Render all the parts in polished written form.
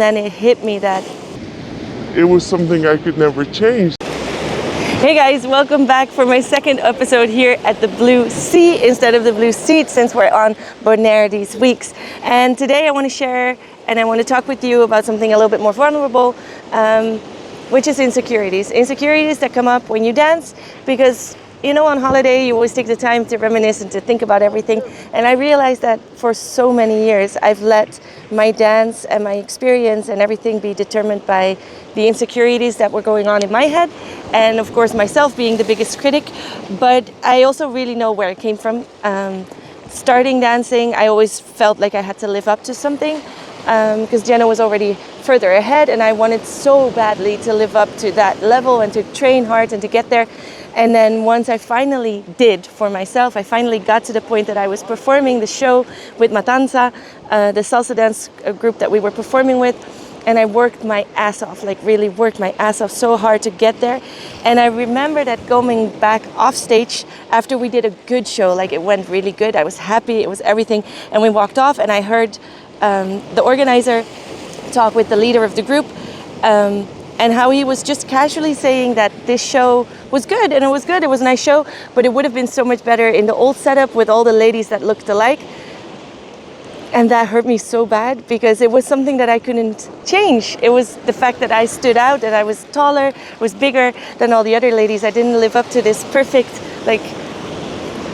Then it hit me that it was something I could never change. hey guys, welcome back for my second episode here at the Blue Sea instead of the Blue Seat, since we're on Bonaire these weeks. And today I want to share and I want to talk with you about something a little bit more vulnerable, which is insecurities. Insecurities that come up when you dance, because you know, on holiday, you always take the time to reminisce and to think about everything. And I realized that for so many years, I've let my dance and my experience and everything be determined by the insecurities that were going on in my head. And of course, myself being the biggest critic. But I also really know where it came from. Starting dancing, I always felt like I had to live up to something, because Jenna was already further ahead. And I wanted so badly to live up to that level and to train hard and to get there. And then once I finally did for myself, I finally got to the point that I was performing the show with Matanza, the salsa dance group that we were performing with. And I worked my ass off, like really worked my ass off so hard to get there. And I remember that going back off stage after we did a good show, like it went really good. I was happy, it was everything. And we walked off and I heard the organizer talk with the leader of the group, and how he was just casually saying that this show was good, and it was good, it was a nice show, but it would have been so much better in the old setup with all the ladies that looked alike. And that hurt me so bad, because it was something that I couldn't change. It was the fact that I stood out, that I was taller, was bigger than all the other ladies. I didn't live up to this perfect, like,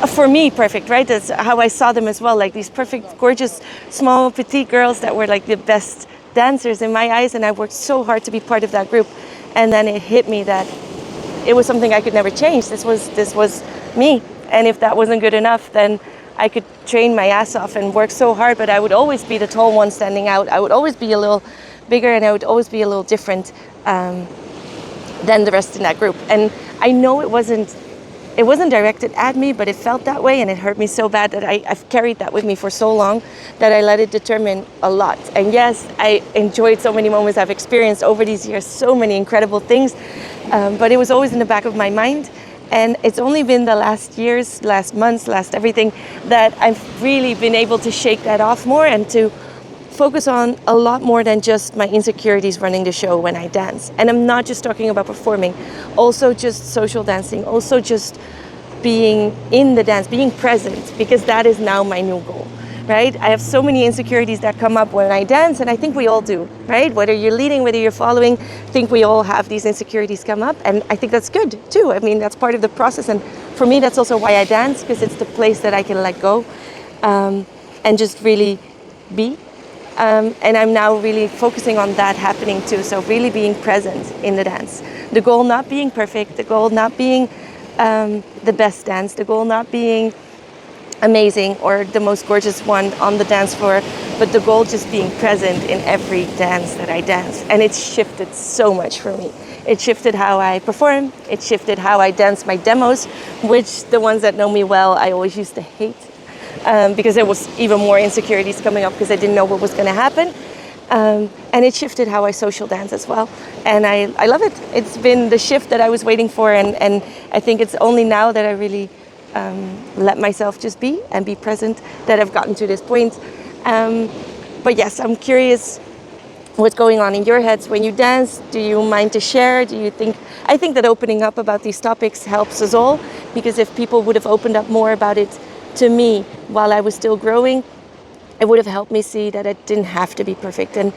for me, perfect, right? That's how I saw them as well, like these perfect, gorgeous, small, petite girls that were like the best dancers in my eyes, and I worked so hard to be part of that group. And then it hit me that it was something I could never change. This was me, and if that wasn't good enough, then I could train my ass off and work so hard, but I would always be the tall one standing out. I would always be a little bigger, and I would always be a little different than the rest in that group. And I know it wasn't directed at me, but it felt that way, and it hurt me so bad that I've carried that with me for so long that I let it determine a lot. And yes, I enjoyed so many moments I've experienced over these years, so many incredible things, but it was always in the back of my mind. And it's only been the last years, last months, last everything, that I've really been able to shake that off more and to focus on a lot more than just my insecurities running the show when I dance. And I'm not just talking about performing, also just social dancing, also just being in the dance, being present, because that is now my new goal, right? I have so many insecurities that come up when I dance, and I think we all do, right? Whether you're leading, whether you're following, I think we all have these insecurities come up, and I think that's good too. I mean, that's part of the process, and for me, that's also why I dance, because it's the place that I can let go and just really be. And I'm now really focusing on that happening too. So really being present in the dance. The goal not being perfect, the goal not being the best dance, the goal not being amazing or the most gorgeous one on the dance floor, but the goal just being present in every dance that I dance. And it's shifted so much for me. It shifted how I perform, it shifted how I dance my demos, which the ones that know me well, I always used to hate. Because there was even more insecurities coming up because I didn't know what was going to happen. And it shifted how I social dance as well. And I love it. It's been the shift that I was waiting for. And I think it's only now that I really let myself just be and be present that I've gotten to this point. But yes, I'm curious what's going on in your heads when you dance. Do you mind to share? I think that opening up about these topics helps us all, because if people would have opened up more about it to me while I was still growing, it would have helped me see that it didn't have to be perfect. And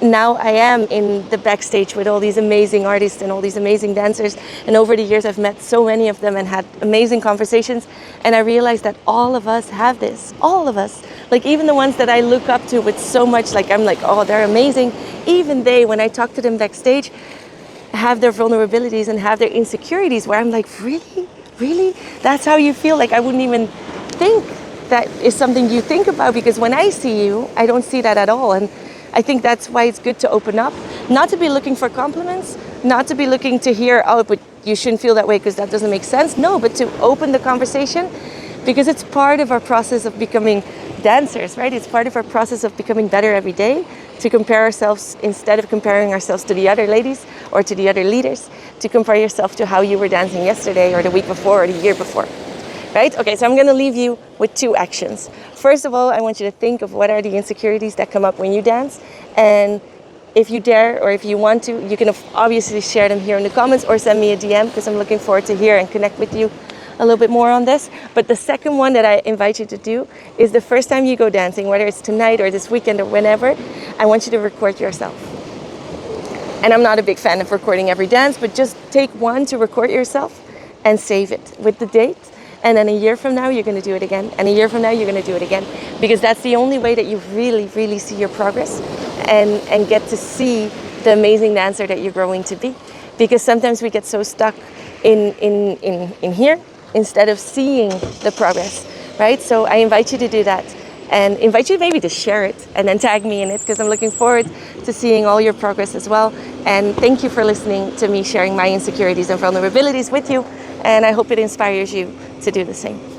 now I am in the backstage with all these amazing artists and all these amazing dancers. And over the years, I've met so many of them and had amazing conversations. And I realized that all of us have this, all of us. Like even the ones that I look up to with so much, like I'm like, oh, they're amazing. Even they, when I talk to them backstage, have their vulnerabilities and have their insecurities where I'm like, really? Really? That's how you feel? Like I wouldn't even think that is something you think about, because when I see you, I don't see that at all. And I think that's why it's good to open up, not to be looking for compliments, not to be looking to hear, oh, but you shouldn't feel that way because that doesn't make sense. No, but to open the conversation, because it's part of our process of becoming dancers, right? It's part of our process of becoming better every day, to compare ourselves, instead of comparing ourselves to the other ladies or to the other leaders, to compare yourself to how you were dancing yesterday or the week before or the year before. Right? Okay, so I'm going to leave you with 2 actions. First of all, I want you to think of what are the insecurities that come up when you dance, and if you dare or if you want to, you can obviously share them here in the comments or send me a DM, because I'm looking forward to hear and connect with you a little bit more on this. But the second one that I invite you to do is the first time you go dancing, whether it's tonight or this weekend or whenever, I want you to record yourself. And I'm not a big fan of recording every dance, but just take one to record yourself and save it with the date. And then a year from now, you're going to do it again. And a year from now, you're going to do it again. Because that's the only way that you really, really see your progress and get to see the amazing dancer that you're growing to be. Because sometimes we get so stuck in here instead of seeing the progress, right? So I invite you to do that, and invite you maybe to share it and then tag me in it, because I'm looking forward to seeing all your progress as well. And thank you for listening to me sharing my insecurities and vulnerabilities with you. And I hope it inspires you to do the same.